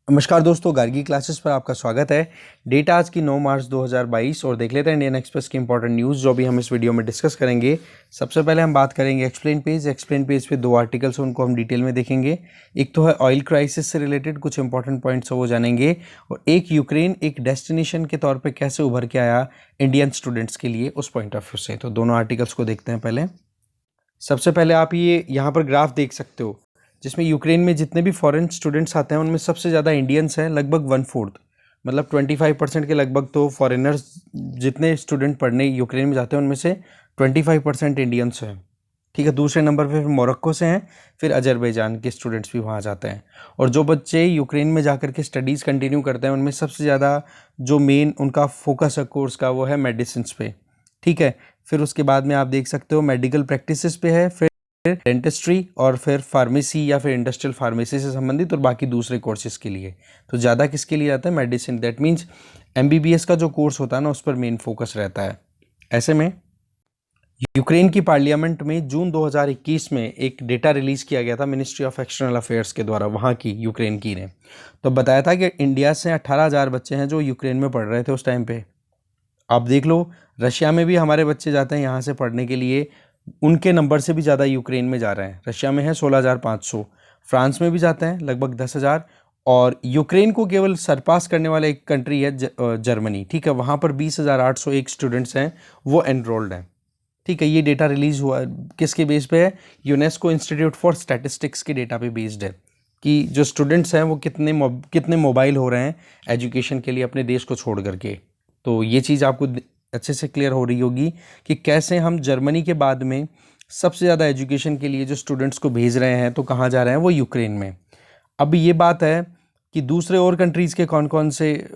नमस्कार दोस्तों, गार्गी क्लासेस पर आपका स्वागत है। डेट आज की 9 मार्च 2022 और देख लेते हैं इंडियन एक्सप्रेस की इंपॉर्टेंट न्यूज़ जो भी हम इस वीडियो में डिस्कस करेंगे। सबसे पहले हम बात करेंगे एक्सप्लेन पेज पे दो आर्टिकल्स हैं, उनको हम डिटेल में देखेंगे। एक तो है ऑयल क्राइसिस से रिलेटेड कुछ इंपॉर्टेंट पॉइंट्स वो जानेंगे, और एक यूक्रेन एक डेस्टिनेशन के तौर पर कैसे उभर के आया इंडियन स्टूडेंट्स के लिए उस पॉइंट ऑफ व्यू से। तो दोनों आर्टिकल्स को देखते हैं। पहले सबसे पहले आप ये यहाँ पर ग्राफ देख सकते हो जिसमें यूक्रेन में जितने भी फॉरेन स्टूडेंट्स आते हैं उनमें सबसे ज़्यादा इंडियंस हैं, लगभग 1/4, मतलब 25% के लगभग। तो फॉरेनर्स जितने स्टूडेंट पढ़ने यूक्रेन में जाते हैं उनमें से 25% इंडियंस हैं। ठीक है, दूसरे नंबर पे फिर मोरक्को से हैं, फिर अजरबैजान के स्टूडेंट्स भी वहाँ जाते हैं। और जो बच्चे यूक्रेन में जाकर के स्टडीज़ कंटिन्यू करते हैं उनमें सबसे ज़्यादा जो मेन उनका फोकस है कोर्स का वो है मेडिसिन पे। ठीक है, फिर उसके बाद में आप देख सकते हो मेडिकल प्रैक्टिसेस पे है, फिर डेंटिस्ट्री और फिर फार्मेसी या फिर इंडस्ट्रियल फार्मेसी से संबंधित, और बाकी दूसरे कोर्सेज के लिए। तो ज़्यादा किसके लिए आता है? मेडिसिन। दैट मीन्स एमबीबीएस का जो कोर्स होता है ना उस पर मेन फोकस रहता है। ऐसे में यूक्रेन की पार्लियामेंट में जून 2021 में एक डेटा रिलीज़ किया गया था मिनिस्ट्री ऑफ एक्सटर्नल अफेयर्स के द्वारा, वहाँ की यूक्रेन की ने। तो बताया था कि इंडिया से 18,000 बच्चे हैं जो यूक्रेन में पढ़ रहे थे उस टाइम पे। आप देख लो, रशिया में भी हमारे बच्चे जाते हैं यहाँ से पढ़ने के लिए, उनके नंबर से भी ज़्यादा यूक्रेन में जा रहे हैं। रशिया में है 16,500, फ्रांस में भी जाते हैं लगभग 10,000, और यूक्रेन को केवल सरपास करने वाला एक कंट्री है जर्मनी। ठीक है, वहाँ पर 20,801 स्टूडेंट्स हैं वो एनरोल्ड हैं। ठीक है, ये डेटा रिलीज़ हुआ किसके बेस पे है? यूनेस्को इंस्टीट्यूट फॉर स्टैटिस्टिक्स के डेटा पे बेस्ड है कि जो स्टूडेंट्स हैं वो कितने मोबाइल हो रहे हैं एजुकेशन के लिए अपने देश को छोड़ करके। तो ये चीज़ आपको अच्छे से क्लियर हो रही होगी कि कैसे हम जर्मनी के बाद में सबसे ज़्यादा एजुकेशन के लिए जो स्टूडेंट्स को भेज रहे हैं तो कहाँ जा रहे हैं? वो यूक्रेन में। अब ये बात है कि दूसरे और कंट्रीज़ के कौन कौन से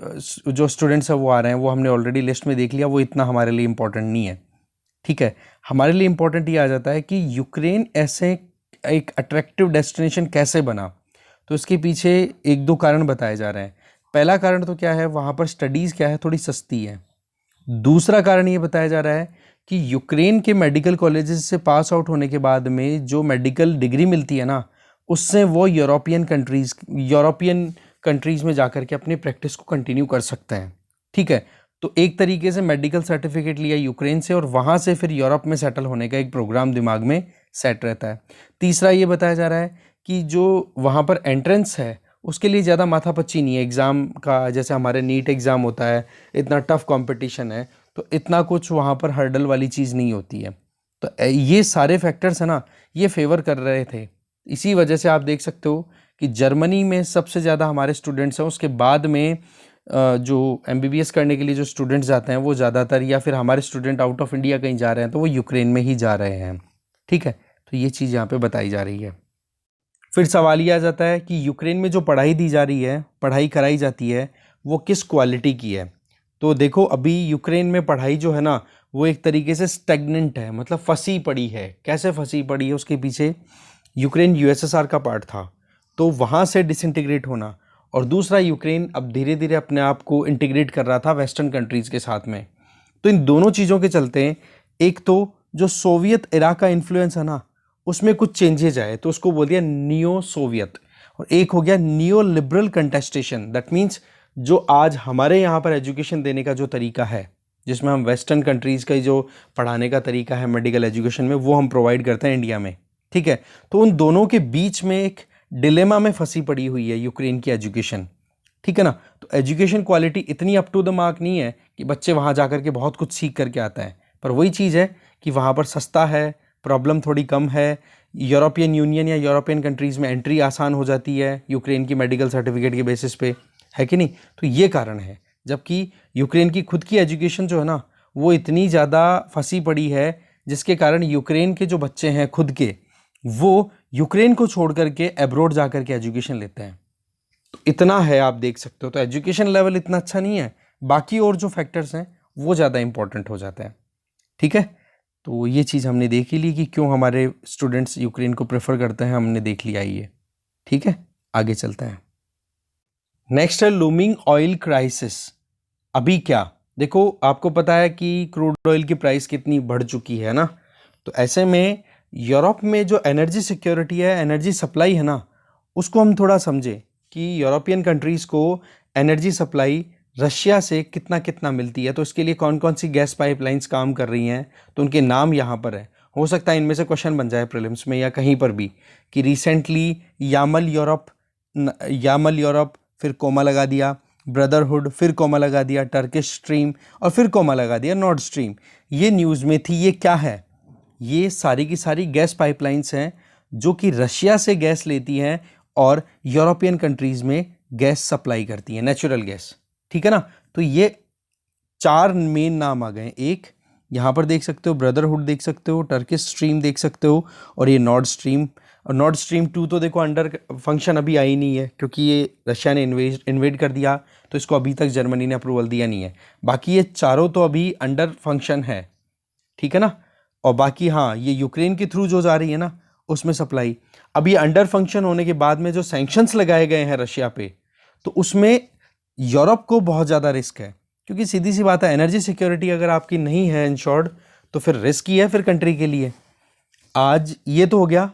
जो स्टूडेंट्स हैं वो आ रहे हैं, वो हमने ऑलरेडी लिस्ट में देख लिया, वो इतना हमारे लिए इम्पोर्टेंट नहीं है। ठीक है, हमारे लिए इम्पोर्टेंट ये आ जाता है कि यूक्रेन ऐसे एक अट्रैक्टिव डेस्टिनेशन कैसे बना। तो इसके पीछे एक दो कारण बताए जा रहे हैं। पहला कारण तो क्या है, वहाँ पर स्टडीज़ क्या है, थोड़ी सस्ती है। दूसरा कारण ये बताया जा रहा है कि यूक्रेन के मेडिकल कॉलेजेस से पास आउट होने के बाद में जो मेडिकल डिग्री मिलती है ना, उससे वो यूरोपियन कंट्रीज़ में जाकर के अपनी प्रैक्टिस को कंटिन्यू कर सकते हैं। ठीक है, तो एक तरीके से मेडिकल सर्टिफिकेट लिया यूक्रेन से और वहाँ से फिर यूरोप में सेटल होने का एक प्रोग्राम दिमाग में सेट रहता है। तीसरा ये बताया जा रहा है कि जो वहाँ पर एंट्रेंस है उसके लिए ज़्यादा माथापच्ची नहीं है एग्ज़ाम का, जैसे हमारे नीट एग्ज़ाम होता है, इतना टफ कंपटीशन है, तो इतना कुछ वहाँ पर हर्डल वाली चीज़ नहीं होती है। तो ये सारे फैक्टर्स है ना, ये फेवर कर रहे थे। इसी वजह से आप देख सकते हो कि जर्मनी में सबसे ज़्यादा हमारे स्टूडेंट्स हैं, उसके बाद में जो एमबीबीएस करने के लिए जो स्टूडेंट्स जाते हैं वो ज़्यादातर, या फिर हमारे स्टूडेंट आउट ऑफ इंडिया कहीं जा रहे हैं तो वो यूक्रेन में ही जा रहे हैं। ठीक है, तो ये चीज़ यहाँ पे बताई जा रही है। फिर सवाल ये आ जाता है कि यूक्रेन में जो पढ़ाई दी जा रही है, पढ़ाई कराई जाती है, वो किस क्वालिटी की है। तो देखो, अभी यूक्रेन में पढ़ाई जो है ना वो एक तरीके से स्टैग्नेंट है, मतलब फंसी पड़ी है। कैसे फंसी पड़ी है? उसके पीछे यूक्रेन यूएसएसआर का पार्ट था, तो वहाँ से डिसइंटीग्रेट होना, और दूसरा यूक्रेन अब धीरे धीरे अपने आप को इंटीग्रेट कर रहा था वेस्टर्न कंट्रीज़ के साथ में। तो इन दोनों चीज़ों के चलते एक तो जो सोवियत इरा का इन्फ्लुएंस है ना उसमें कुछ चेंजेज आए, तो उसको बोल दिया नियो सोवियत, और एक हो गया neo liberal contestation. That means जो आज हमारे यहाँ पर एजुकेशन देने का जो तरीका है, जिसमें हम वेस्टर्न कंट्रीज़ का जो पढ़ाने का तरीका है मेडिकल एजुकेशन में, वो हम प्रोवाइड करते हैं इंडिया में। ठीक है, तो उन दोनों के बीच में एक डिलेमा में फंसी पड़ी हुई है यूक्रेन की एजुकेशन। ठीक है ना, तो एजुकेशन क्वालिटी इतनी अप टू द मार्क नहीं है कि बच्चे वहाँ जा करके बहुत कुछ सीख करके आता है, पर वही चीज़ है कि वहाँ पर सस्ता है, प्रॉब्लम थोड़ी कम है, यूरोपियन यूनियन या यूरोपियन कंट्रीज़ में एंट्री आसान हो जाती है यूक्रेन की मेडिकल सर्टिफिकेट के बेसिस पे, है कि नहीं? तो ये कारण है। जबकि यूक्रेन की खुद की एजुकेशन जो है ना वो इतनी ज़्यादा फंसी पड़ी है, जिसके कारण यूक्रेन के जो बच्चे हैं खुद के, वो यूक्रेन को छोड़ करके एब्रोड जा करके एजुकेशन लेते हैं। तो इतना है, आप देख सकते हो। तो एजुकेशन लेवल इतना अच्छा नहीं है, बाकी और जो फैक्टर्स हैं वो ज़्यादा इंपॉर्टेंट हो जाते हैं। ठीक है, तो ये चीज़ हमने देख ही ली कि क्यों हमारे स्टूडेंट्स यूक्रेन को प्रेफर करते हैं, हमने देख लिया ये। ठीक है, आगे चलते हैं। नेक्स्ट है लूमिंग ऑयल क्राइसिस। अभी क्या देखो, आपको पता है कि क्रूड ऑयल की प्राइस कितनी बढ़ चुकी है ना, तो ऐसे में यूरोप में जो एनर्जी सिक्योरिटी है, एनर्जी सप्लाई है ना, उसको हम थोड़ा समझें कि यूरोपियन कंट्रीज़ को एनर्जी सप्लाई रशिया से कितना कितना मिलती है, तो इसके लिए कौन कौन सी गैस पाइपलाइंस काम कर रही हैं, तो उनके नाम यहाँ पर है। हो सकता है इनमें से क्वेश्चन बन जाए प्रीलिम्स में या कहीं पर भी कि रिसेंटली यामल यूरोप, फिर कोमा लगा दिया, ब्रदरहुड, फिर कोमा लगा दिया, टर्किश स्ट्रीम, और फिर कोमा लगा दिया नॉर्ड स्ट्रीम। ये न्यूज़ में थी। ये क्या है? ये सारी की सारी गैस पाइपलाइंस हैं जो कि रशिया से गैस लेती हैं और यूरोपियन कंट्रीज़ में गैस सप्लाई करती हैं, नेचुरल गैस। ठीक है ना? तो ये 4 मेन नाम आ गए। एक यहाँ पर देख सकते हो, ब्रदरहुड देख सकते हो, टर्किश स्ट्रीम देख सकते हो, और ये नॉर्ड स्ट्रीम। और नॉर्ड स्ट्रीम 2 तो देखो अंडर फंक्शन अभी आई नहीं है, क्योंकि ये रशिया ने इन्वेड कर दिया, तो इसको अभी तक जर्मनी ने अप्रूवल दिया नहीं है। बाकी ये चारों तो अभी अंडर फंक्शन है। ठीक है ना? और बाकी हाँ, ये यूक्रेन के थ्रू जो जा रही है ना, उसमें सप्लाई। अब ये अंडर फंक्शन होने के बाद में जो सैंक्शंस लगाए गए हैं रशिया पे, तो उसमें यूरोप को बहुत ज़्यादा रिस्क है, क्योंकि सीधी सी बात है, एनर्जी सिक्योरिटी अगर आपकी नहीं है इंश्योर्ड, तो फिर रिस्क ही है फिर कंट्री के लिए। आज ये तो हो गया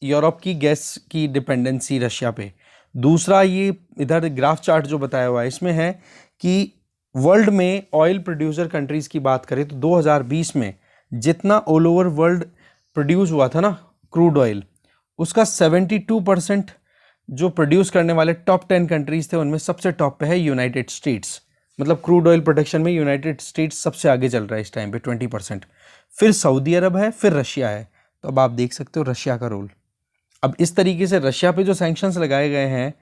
यूरोप की गैस की डिपेंडेंसी रशिया पे। दूसरा, ये इधर ग्राफ चार्ट जो बताया हुआ है, इसमें है कि वर्ल्ड में ऑयल प्रोड्यूसर कंट्रीज़ की बात करें तो 2020 में जितना ऑल ओवर वर्ल्ड प्रोड्यूस हुआ था ना क्रूड ऑयल, उसका 72% जो प्रोड्यूस करने वाले टॉप 10 कंट्रीज़ थे, उनमें सबसे टॉप पे है यूनाइटेड स्टेट्स। मतलब क्रूड ऑयल प्रोडक्शन में यूनाइटेड स्टेट्स सबसे आगे चल रहा है इस टाइम पे 20%। फिर सऊदी अरब है, फिर रशिया है। तो अब आप देख सकते हो रशिया का रोल। अब इस तरीके से रशिया पे जो सैंक्शंस लगाए गए हैं,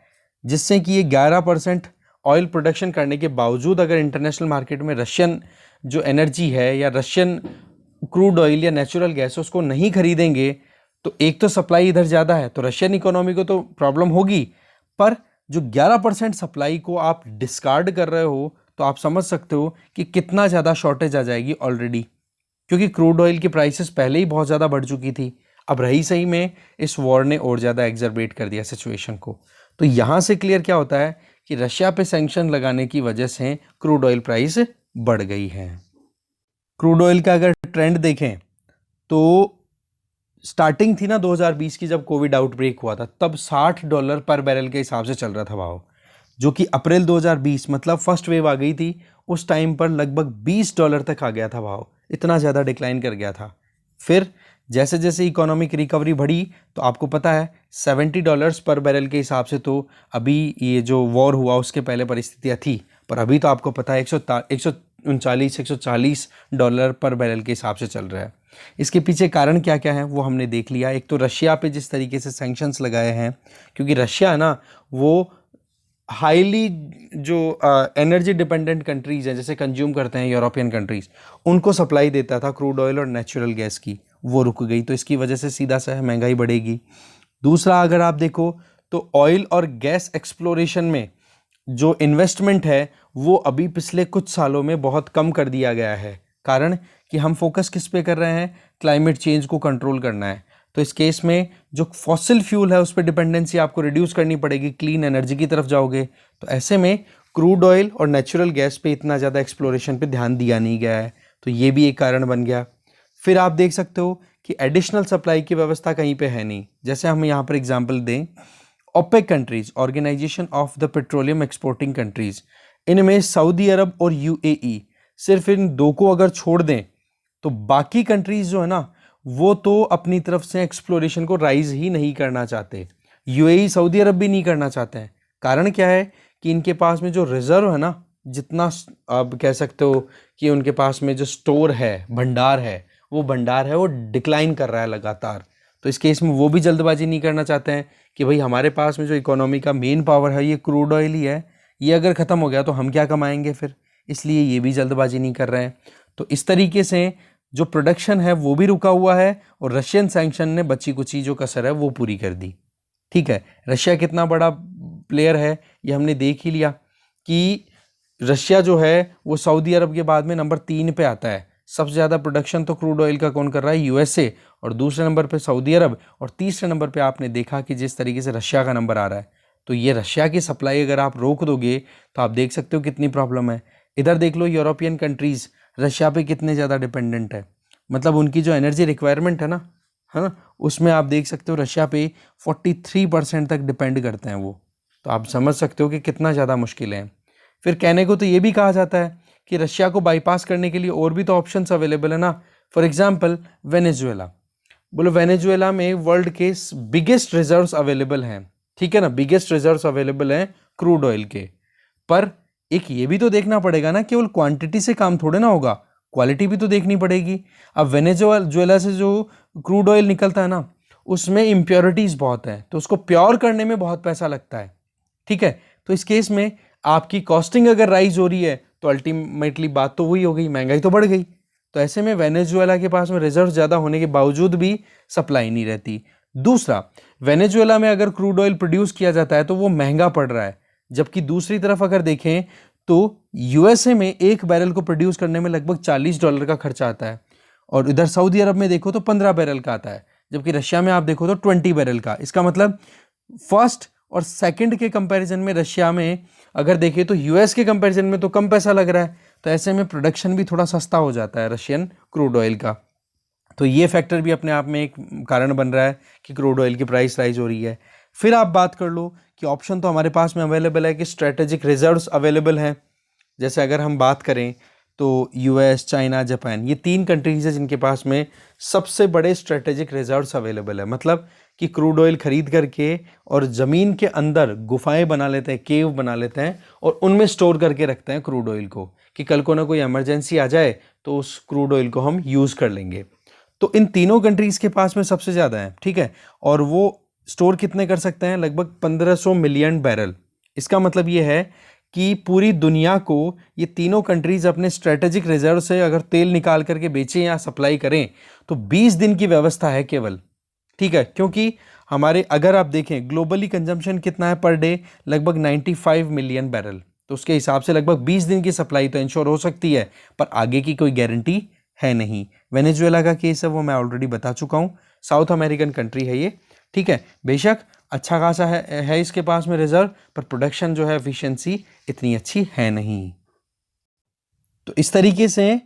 जिससे कि ये 11% ऑयल प्रोडक्शन करने के बावजूद अगर इंटरनेशनल मार्केट में रशियन जो एनर्जी है या रशियन क्रूड ऑयल या नेचुरल गैस उसको नहीं खरीदेंगे, तो एक तो सप्लाई इधर ज़्यादा है, तो रशियन इकोनॉमी को तो प्रॉब्लम होगी, पर जो 11% सप्लाई को आप डिस्कार्ड कर रहे हो, तो आप समझ सकते हो कि कितना ज़्यादा शॉर्टेज आ जाएगी ऑलरेडी, क्योंकि क्रूड ऑयल की प्राइसेस पहले ही बहुत ज़्यादा बढ़ चुकी थी। अब रही सही में इस वॉर ने और ज़्यादा एग्जर्बेट कर दिया सिचुएशन को। तो यहाँ से क्लियर क्या होता है कि रशिया पे सैंक्शन लगाने की वजह से क्रूड ऑयल प्राइस बढ़ गई है। क्रूड ऑयल का अगर ट्रेंड देखें तो स्टार्टिंग थी ना 2020 की, जब कोविड आउटब्रेक हुआ था, तब $60 पर बैरल के हिसाब से चल रहा था भाव, जो कि अप्रैल 2020 मतलब फर्स्ट वेव आ गई थी उस टाइम पर लगभग $20 तक आ गया था भाव। इतना ज़्यादा डिक्लाइन कर गया था। फिर जैसे जैसे इकोनॉमिक रिकवरी बढ़ी, तो आपको पता है $70 पर बैरल के हिसाब से तो अभी ये जो वॉर हुआ उसके पहले परिस्थितियाँ थी, पर अभी तो आपको पता है 139-140 डॉलर पर बैरल के हिसाब से चल रहा है। इसके पीछे कारण क्या क्या है वो हमने देख लिया। एक तो रशिया पे जिस तरीके से सैंक्शंस लगाए हैं, क्योंकि रशिया है ना, वो हाईली जो एनर्जी डिपेंडेंट कंट्रीज़ हैं, जैसे कंज्यूम करते हैं यूरोपियन कंट्रीज़, उनको सप्लाई देता था क्रूड ऑयल और नेचुरल गैस की, वो रुक गई, तो इसकी वजह से सीधा सा महंगाई बढ़ेगी। दूसरा, अगर आप देखो तो ऑयल और गैस एक्सप्लोरेशन में जो इन्वेस्टमेंट है वो अभी पिछले कुछ सालों में बहुत कम कर दिया गया है। कारण कि हम फोकस किस पे कर रहे हैं? क्लाइमेट चेंज को कंट्रोल करना है। तो इस केस में जो फॉसिल फ्यूल है उस पर डिपेंडेंसी आपको रिड्यूस करनी पड़ेगी, क्लीन एनर्जी की तरफ जाओगे। तो ऐसे में क्रूड ऑयल और नेचुरल गैस पे इतना ज़्यादा एक्सप्लोरेशन पे ध्यान दिया नहीं गया है, तो ये भी एक कारण बन गया। फिर आप देख सकते हो कि एडिशनल सप्लाई की व्यवस्था कहीं पे है नहीं। जैसे हम यहाँ पर एग्जांपल दें, OPEC countries, organization of the petroleum exporting countries, इनमें सऊदी अरब और यूएई, सिर्फ इन दो को अगर छोड़ दें तो बाकी कंट्रीज जो है ना, वो तो अपनी तरफ से एक्सप्लोरेशन को राइज ही नहीं करना चाहते। यूएई, सऊदी अरब भी नहीं करना चाहते हैं। कारण क्या है कि इनके पास में जो रिजर्व है ना, जितना आप कह सकते हो कि उनके पास में जो स्टोर है, भंडार है, वो भंडार है वो डिक्लाइन कर रहा है लगातार। तो इस केस में वो भी जल्दबाजी नहीं करना चाहते हैं कि भाई हमारे पास में जो इकोनॉमी का मेन पावर है ये क्रूड ऑयल ही है, ये अगर ख़त्म हो गया तो हम क्या कमाएंगे फिर, इसलिए ये भी जल्दबाजी नहीं कर रहे हैं। तो इस तरीके से जो प्रोडक्शन है वो भी रुका हुआ है और रशियन सैंक्शन ने बची कुची जो कसर है वो पूरी कर दी। ठीक है, रशिया कितना बड़ा प्लेयर है ये हमने देख ही लिया कि रशिया जो है वो सऊदी अरब के बाद में नंबर 3 पे आता है। सबसे ज़्यादा प्रोडक्शन तो क्रूड ऑयल का कौन कर रहा है? यूएसए, और दूसरे नंबर पे सऊदी अरब, और तीसरे नंबर पे आपने देखा कि जिस तरीके से रशिया का नंबर आ रहा है। तो ये रशिया की सप्लाई अगर आप रोक दोगे तो आप देख सकते हो कितनी प्रॉब्लम है। इधर देख लो यूरोपियन कंट्रीज़ रशिया पे कितने ज़्यादा डिपेंडेंट है, मतलब उनकी जो एनर्जी रिक्वायरमेंट है ना, उसमें आप देख सकते हो रशिया पे 43% तक डिपेंड करते हैं वो। तो आप समझ सकते हो कि कितना ज़्यादा मुश्किल है। फिर कहने को तो ये भी कहा जाता है कि रशिया को बाईपास करने के लिए और भी तो ऑप्शंस अवेलेबल है ना। फॉर एग्जांपल वेनेजुएला, बोलो वेनेजुएला में वर्ल्ड के बिगेस्ट रिजर्व्स अवेलेबल हैं, ठीक है ना, बिगेस्ट रिजर्व्स अवेलेबल हैं क्रूड ऑयल के। पर एक ये भी तो देखना पड़ेगा ना, केवल क्वांटिटी से काम थोड़े ना होगा, क्वालिटी भी तो देखनी पड़ेगी। अब वेनेजुएला से जो क्रूड ऑयल निकलता है ना, उसमें इम्प्योरिटीज बहुत है, तो उसको प्योर करने में बहुत पैसा लगता है, ठीक है। तो इस केस में आपकी कॉस्टिंग अगर राइज हो रही है तो अल्टीमेटली बात तो वही हो गई, महंगाई तो बढ़ गई। तो ऐसे में वेनेजुएला के पास में रिजर्व ज़्यादा होने के बावजूद भी सप्लाई नहीं रहती। दूसरा, वेनेजुएला में अगर क्रूड ऑयल प्रोड्यूस किया जाता है तो वो महंगा पड़ रहा है, जबकि दूसरी तरफ अगर देखें तो यूएसए में एक बैरल को प्रोड्यूस करने में लगभग $40 का खर्चा आता है, और इधर सऊदी अरब में देखो तो 15 बैरल का आता है, जबकि रशिया में आप देखो तो 20 बैरल का। इसका मतलब फर्स्ट और सेकंड के कंपैरिजन में रशिया में अगर देखें तो यूएस के कंपैरिजन में तो कम पैसा लग रहा है, तो ऐसे में प्रोडक्शन भी थोड़ा सस्ता हो जाता है रशियन क्रूड ऑयल का। तो ये फैक्टर भी अपने आप में एक कारण बन रहा है कि क्रूड ऑयल की प्राइस राइज हो रही है। फिर आप बात कर लो कि ऑप्शन तो हमारे पास में अवेलेबल है कि स्ट्रेटेजिक रिजर्व्स अवेलेबल हैं। जैसे अगर हम बात करें तो यूएस, चाइना, जापान, ये 3 कंट्रीज है जिनके पास में सबसे बड़े स्ट्रेटेजिक रिजर्व्स अवेलेबल है। मतलब कि क्रूड ऑयल खरीद करके और ज़मीन के अंदर गुफाएं बना लेते हैं, केव बना लेते हैं, और उनमें स्टोर करके रखते हैं क्रूड ऑयल को, कि कल को ना कोई इमरजेंसी आ जाए तो उस क्रूड ऑयल को हम यूज़ कर लेंगे। तो इन तीनों कंट्रीज़ के पास में सबसे ज़्यादा है, ठीक है। और वो स्टोर कितने कर सकते हैं? लगभग 1500 मिलियन बैरल। इसका मतलब ये है कि पूरी दुनिया को ये तीनों कंट्रीज़ अपने स्ट्रेटेजिक रिजर्व से अगर तेल निकाल करके बेचें या सप्लाई करें तो 20 दिन की व्यवस्था है केवल, ठीक है। क्योंकि हमारे अगर आप देखें ग्लोबली कंजम्पशन कितना है पर डे, लगभग 95 मिलियन बैरल। तो उसके हिसाब से लगभग 20 दिन की सप्लाई तो इंश्योर हो सकती है, पर आगे की कोई गारंटी है नहीं। वेनेजुएला का केस है वो मैं ऑलरेडी बता चुका हूँ, साउथ अमेरिकन कंट्री है ये, ठीक है। बेशक अच्छा खासा है इसके पास में रिजर्व, पर प्रोडक्शन जो है एफिशिएंसी इतनी अच्छी है नहीं। तो इस तरीके से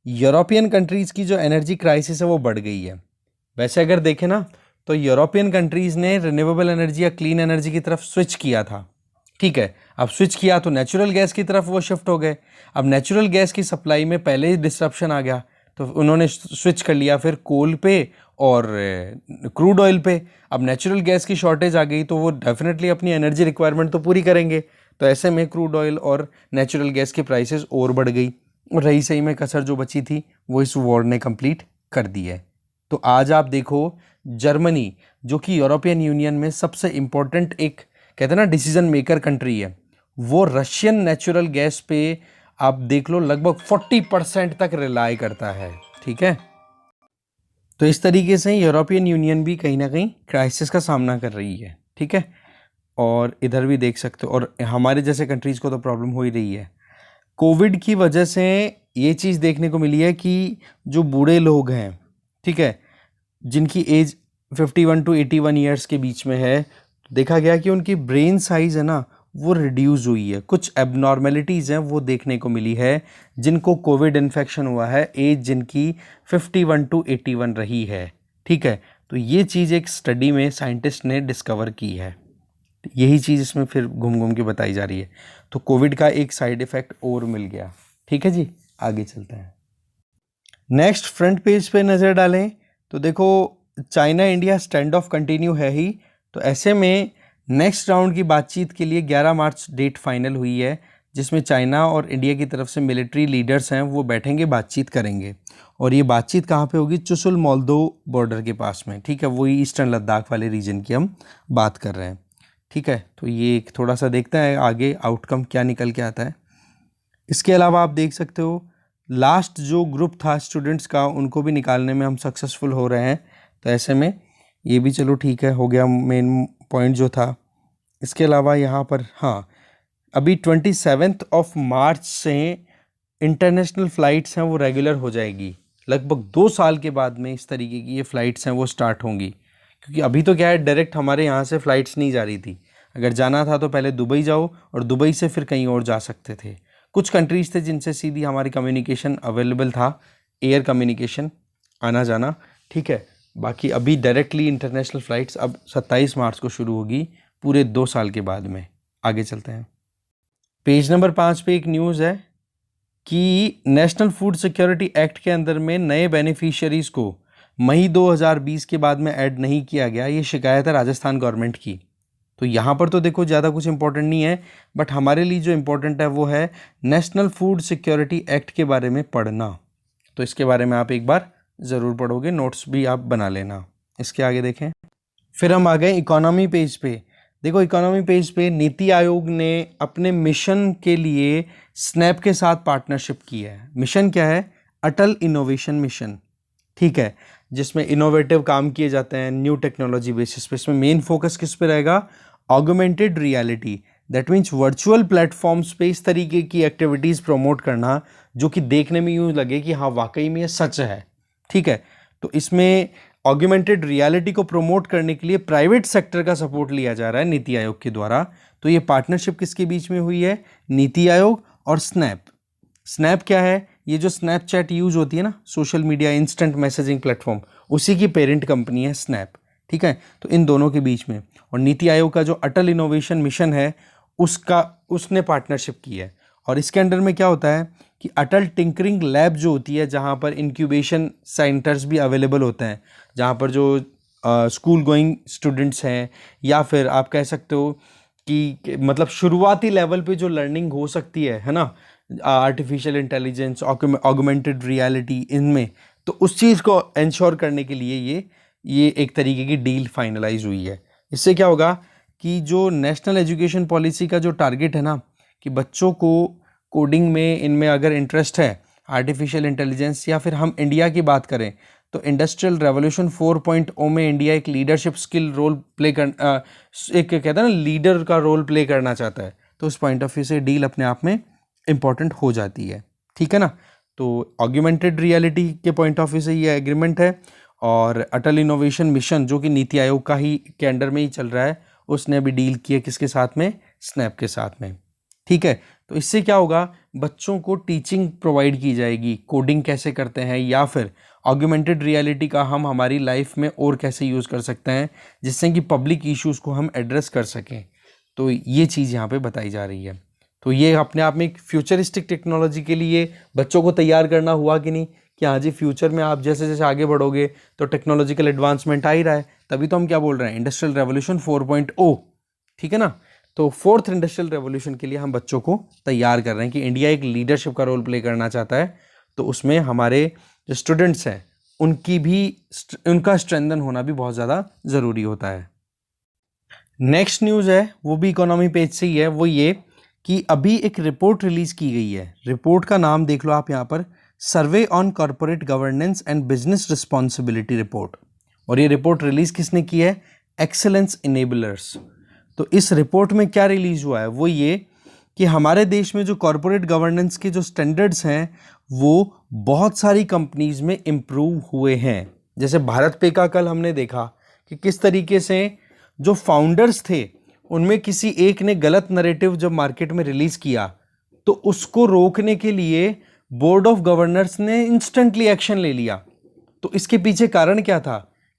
यूरोपियन कंट्रीज़ की जो एनर्जी क्राइसिस है वो बढ़ गई है। वैसे अगर देखें ना तो यूरोपियन कंट्रीज़ ने रिन्यूएबल एनर्जी या क्लीन एनर्जी की तरफ स्विच किया था, ठीक है। अब स्विच किया तो नेचुरल गैस की तरफ वो शिफ्ट हो गए। अब नेचुरल गैस की सप्लाई में पहले ही डिस्ट्रप्शन आ गया, तो उन्होंने स्विच कर लिया फिर कोल पे और क्रूड ऑयल पे। अब नेचुरल गैस की शॉर्टेज आ गई तो वो डेफिनेटली अपनी एनर्जी रिक्वायरमेंट तो पूरी करेंगे, तो ऐसे में क्रूड ऑयल और नेचुरल गैस की प्राइसेस और बढ़ गई, और रही सही में कसर जो बची थी वो इस वॉर ने कंप्लीट कर दी है। तो आज आप देखो जर्मनी, जो कि यूरोपियन यूनियन में सबसे इम्पोर्टेंट एक कहते हैं ना डिसीजन मेकर कंट्री है, वो रशियन नेचुरल गैस पे आप देख लो लगभग 40% तक रिलाई करता है, ठीक है। तो इस तरीके से यूरोपियन यूनियन भी कहीं ना कहीं क्राइसिस का सामना कर रही है, ठीक है। और इधर भी देख सकते हो, और हमारे जैसे कंट्रीज़ को तो प्रॉब्लम हो ही रही है। कोविड की वजह से ये चीज़ देखने को मिली है कि जो बूढ़े लोग हैं, ठीक है, जिनकी एज 51 टू 81 ईयर्स के बीच में है, देखा गया कि उनकी ब्रेन साइज़ है ना वो रिड्यूस हुई है। कुछ एबनॉर्मेलिटीज़ हैं वो देखने को मिली है जिनको कोविड इन्फेक्शन हुआ है, एज जिनकी 51 टू 81 रही है, ठीक है। तो ये चीज़ एक स्टडी में साइंटिस्ट ने डिस्कवर की है, यही चीज़ इसमें फिर घूम घूम के बताई जा रही है। तो कोविड का एक साइड इफ़ेक्ट और मिल गया, ठीक है जी। आगे चलते हैं, नेक्स्ट फ्रंट पेज पे नज़र डालें तो देखो China India stand of continue है ही। तो ऐसे में नेक्स्ट राउंड की बातचीत के लिए 11 मार्च डेट फाइनल हुई है, जिसमें चाइना और इंडिया की तरफ से मिलिट्री लीडर्स हैं वो बैठेंगे, बातचीत करेंगे। और ये बातचीत कहाँ पे होगी? चुशुल मोल्दो बॉर्डर के पास में, ठीक है। वही ईस्टर्न लद्दाख वाले रीजन की हम बात कर रहे हैं, ठीक है। तो ये एक थोड़ा सा देखते हैं आगे आउटकम क्या निकल के आता है। इसके अलावा आप देख सकते हो लास्ट जो ग्रुप था स्टूडेंट्स का, उनको भी निकालने में हम सक्सेसफुल हो रहे हैं। तो ऐसे में ये भी चलो ठीक है, हो गया मेन पॉइंट जो था। इसके अलावा यहाँ पर हाँ, अभी 27 ऑफ मार्च से इंटरनेशनल फ़्लाइट्स हैं वो रेगुलर हो जाएगी। लगभग 2 साल के बाद में इस तरीके की ये फ़्लाइट्स हैं वो स्टार्ट होंगी, क्योंकि अभी तो क्या है डायरेक्ट हमारे यहाँ से फ़्लाइट्स नहीं जा रही थी। अगर जाना था तो पहले दुबई जाओ और दुबई से फिर कहीं और जा सकते थे। कुछ कंट्रीज़ थे जिनसे सीधी हमारी कम्युनिकेशन अवेलेबल था, एयर कम्युनिकेशन, आना जाना, ठीक है। बाकी अभी डायरेक्टली इंटरनेशनल फ़्लाइट्स अब 27 मार्च को शुरू होगी, पूरे 2 साल के बाद में, आगे चलते हैं। पेज नंबर 5 पे एक न्यूज़ है कि नेशनल फूड सिक्योरिटी एक्ट के अंदर में नए बेनिफिशियरीज को मई 2020 के बाद में ऐड नहीं किया गया। ये शिकायत है राजस्थान गवर्नमेंट की। तो यहाँ पर तो देखो ज़्यादा कुछ इंपॉर्टेंट नहीं है, बट हमारे लिए जो इम्पोर्टेंट है वो है नेशनल फूड सिक्योरिटी एक्ट के बारे में पढ़ना। तो इसके बारे में आप एक बार ज़रूर पढ़ोगे, नोट्स भी आप बना लेना। इसके आगे देखें, फिर हम आ गए इकोनॉमी पेज पे। देखो इकोनॉमी पेज पे नीति आयोग ने अपने मिशन के लिए स्नैप के साथ पार्टनरशिप की है। मिशन क्या है? अटल इनोवेशन मिशन, ठीक है, जिसमें इनोवेटिव काम किए जाते हैं न्यू टेक्नोलॉजी बेसिस पे। इसमें मेन फोकस किस पे रहेगा? Augmented reality, that means virtual platforms पे इस तरीके की एक्टिविटीज़ प्रमोट करना जो कि देखने में यूँ लगे कि हाँ वाकई में ये सच है, ठीक है। तो इसमें ऑगमेंटेड रियलिटी को प्रमोट करने के लिए प्राइवेट सेक्टर का सपोर्ट लिया जा रहा है नीति आयोग के द्वारा। तो ये पार्टनरशिप किसके बीच में हुई है? नीति आयोग और स्नैप। स्नैप क्या है? ये जो स्नैपचैट यूज होती है ना, social media instant messaging platform, उसी की पेरेंट कंपनी है स्नैप, ठीक है। तो इन दोनों के बीच में, और नीति आयोग का जो अटल इनोवेशन मिशन है उसने पार्टनरशिप की है। और इसके अंडर में क्या होता है कि अटल टिंकरिंग लैब जो होती है, जहाँ पर इंक्यूबेशन सेंटर्स भी अवेलेबल होते हैं, जहाँ पर जो स्कूल गोइंग स्टूडेंट्स हैं या फिर आप कह सकते हो कि मतलब शुरुआती लेवल पे जो लर्निंग हो सकती है ना, आर्टिफिशियल इंटेलिजेंस, ऑगमेंटेड रियलिटी, इनमें तो उस चीज़ को इंश्योर करने के लिए ये एक तरीके की डील फाइनलाइज हुई है। इससे क्या होगा कि जो नेशनल एजुकेशन पॉलिसी का जो टारगेट है ना, कि बच्चों को कोडिंग में, इनमें अगर इंटरेस्ट है, आर्टिफिशियल इंटेलिजेंस, या फिर हम इंडिया की बात करें तो इंडस्ट्रियल रेवोल्यूशन 4.0 में इंडिया एक लीडरशिप स्किल रोल प्ले एक कहते हैं ना, लीडर का रोल प्ले करना चाहता है। तो उस पॉइंट ऑफ व्यू से डील अपने आप में इम्पॉर्टेंट हो जाती है, ठीक है ना। तो ऑगमेंटेड रियलिटी के पॉइंट ऑफ व्यू से ये एग्रीमेंट है। और अटल इनोवेशन मिशन जो कि नीति आयोग का ही के अंडर में ही चल रहा है, उसने अभी डील की है किसके साथ में? स्नैप के साथ में, ठीक है। तो इससे क्या होगा? बच्चों को टीचिंग प्रोवाइड की जाएगी, कोडिंग कैसे करते हैं, या फिर ऑगमेंटेड रियलिटी का हम हमारी लाइफ में और कैसे यूज़ कर सकते हैं जिससे कि पब्लिक इश्यूज़ को हम एड्रेस कर सकें। तो ये चीज़ यहाँ पे बताई जा रही है। तो ये अपने आप में एक फ्यूचरिस्टिक टेक्नोलॉजी के लिए बच्चों को तैयार करना हुआ कि नहीं, कि हाँ जी फ्यूचर में आप जैसे जैसे आगे बढ़ोगे तो टेक्नोलॉजिकल एडवांसमेंट आ ही रहा है, तभी तो हम क्या बोल रहे हैं? इंडस्ट्रियल रेवोल्यूशन 4.0, ठीक है ना। तो फोर्थ इंडस्ट्रियल रेवोल्यूशन के लिए हम बच्चों को तैयार कर रहे हैं कि इंडिया एक लीडरशिप का रोल प्ले करना चाहता है। तो उसमें हमारे जो स्टूडेंट्स हैं उनका स्ट्रेंथन होना भी बहुत ज़्यादा ज़रूरी होता है। नेक्स्ट न्यूज़ है वो भी इकोनॉमी पेज से ही है, वो ये कि अभी एक रिपोर्ट रिलीज़ की गई है। रिपोर्ट का नाम देख लो आप यहाँ पर, सर्वे on corporate governance and business responsibility report. और ये रिपोर्ट रिलीज़ किसने की है? Excellence enablers. तो इस रिपोर्ट में क्या रिलीज़ हुआ है? वो ये कि हमारे देश में जो कॉर्पोरेट गवर्नेंस के जो स्टैंडर्ड्स हैं वो बहुत सारी कंपनीज में इम्प्रूव हुए हैं। जैसे भारत पे का कल हमने देखा कि किस तरीके से जो फाउंडर्स थे उनमें किसी एक ने गलत नैरेटिव जब मार्केट में रिलीज किया तो उसको रोकने के लिए बोर्ड ऑफ गवर्नर्स ने इंस्टेंटली एक्शन ले लिया। तो इसके पीछे कारण क्या था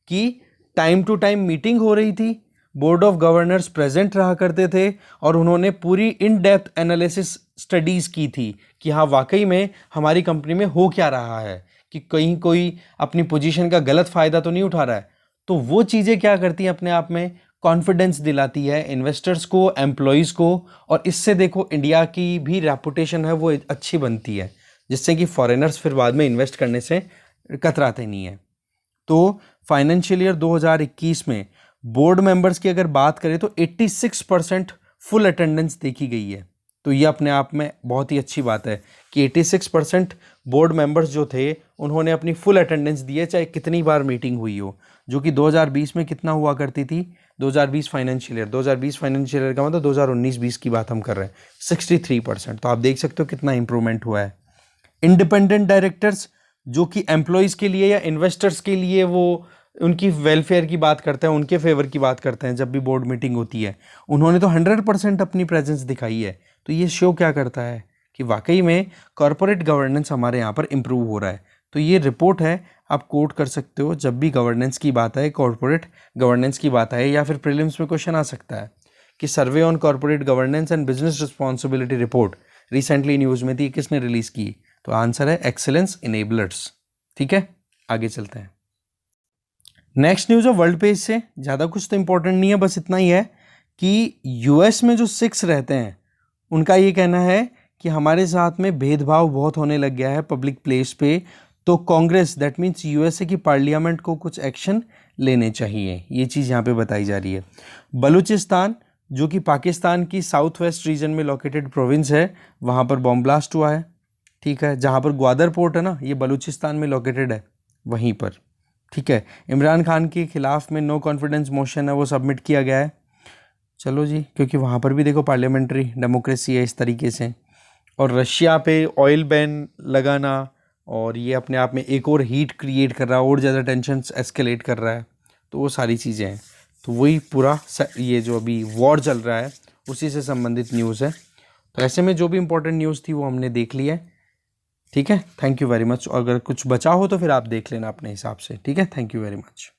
कि टाइम टू टाइम मीटिंग हो रही थी, बोर्ड ऑफ गवर्नर्स प्रेजेंट रहा करते थे और उन्होंने पूरी इन डेप्थ एनालिसिस स्टडीज़ की थी कि हाँ वाकई में हमारी कंपनी में हो क्या रहा है, कि कहीं कोई अपनी पोजीशन का गलत फ़ायदा तो नहीं उठा रहा है। तो वो चीज़ें क्या करती हैं? अपने आप में कॉन्फिडेंस दिलाती है इन्वेस्टर्स को, एम्प्लॉयज़ को, और इससे देखो इंडिया की भी रेपुटेशन है वो अच्छी बनती है, जिससे कि फॉरेनर्स फिर बाद में इन्वेस्ट करने से कतराते नहीं हैं। तो फाइनेंशियल ईयर 2021 में बोर्ड मेंबर्स की अगर बात करें तो 86% फुल अटेंडेंस देखी गई है। तो ये अपने आप में बहुत ही अच्छी बात है कि 86% बोर्ड मेंबर्स जो थे उन्होंने अपनी फुल अटेंडेंस दी है, चाहे कितनी बार मीटिंग हुई हो, जो कि 2020 में कितना हुआ करती थी? 2020 फाइनेंशियल ईयर का मतलब 2019-20 की बात हम कर रहे हैं, 63%। तो आप देख सकते हो कितना इंप्रूवमेंट हुआ है। इंडिपेंडेंट डायरेक्टर्स जो कि एम्प्लॉयज़ के लिए या इन्वेस्टर्स के लिए वो उनकी वेलफेयर की बात करते हैं, उनके फेवर की बात करते हैं, जब भी बोर्ड मीटिंग होती है उन्होंने तो 100% अपनी प्रेजेंस दिखाई है। तो ये शो क्या करता है कि वाकई में कॉर्पोरेट गवर्नेंस हमारे यहाँ पर इम्प्रूव हो रहा है। तो ये रिपोर्ट है, आप कोट कर सकते हो जब भी गवर्नेंस की बात आए, कॉर्पोरेट गवर्नेंस की बात आए, या फिर प्रीलिम्स में क्वेश्चन आ सकता है कि सर्वे on corporate governance and business responsibility report recently news में थी, किसने रिलीज़ की? तो आंसर है एक्सेलेंस इनेबलर्स। ठीक है, आगे चलते हैं। नेक्स्ट न्यूज़ है वर्ल्ड पेज से। ज़्यादा कुछ तो इंपॉर्टेंट नहीं है, बस इतना ही है कि यूएस में जो सिख्स रहते हैं उनका ये कहना है कि हमारे साथ में भेदभाव बहुत होने लग गया है पब्लिक प्लेस पे, तो कांग्रेस दैट मीन्स यूएसए की पार्लियामेंट को कुछ एक्शन लेने चाहिए। ये चीज़ यहाँ पे बताई जा रही है। बलूचिस्तान जो कि पाकिस्तान की साउथ वेस्ट रीजन में लोकेटेड प्रोविंस है, वहाँ पर बॉम्ब ब्लास्ट हुआ है। ठीक है, जहाँ पर ग्वादर पोर्ट है ना, ये बलूचिस्तान में लोकेटेड है, वहीं पर। ठीक है, इमरान खान के खिलाफ में नो कॉन्फिडेंस मोशन है वो सबमिट किया गया है। चलो जी, क्योंकि वहाँ पर भी देखो पार्लियामेंट्री डेमोक्रेसी है इस तरीके से। और रशिया पे ऑयल बैन लगाना, और ये अपने आप में एक और हीट क्रिएट कर रहा है और ज़्यादा टेंशन एस्केलेट कर रहा है, तो वो सारी चीज़ें हैं। तो वही पूरा ये जो अभी वॉर चल रहा है उसी से संबंधित न्यूज़ है। तो ऐसे में जो भी इंपॉर्टेंट न्यूज़ थी वो हमने देख ली है। ठीक है, थैंक यू वेरी मच। अगर कुछ बचा हो तो फिर आप देख लेना अपने हिसाब से। ठीक है, थैंक यू वेरी मच।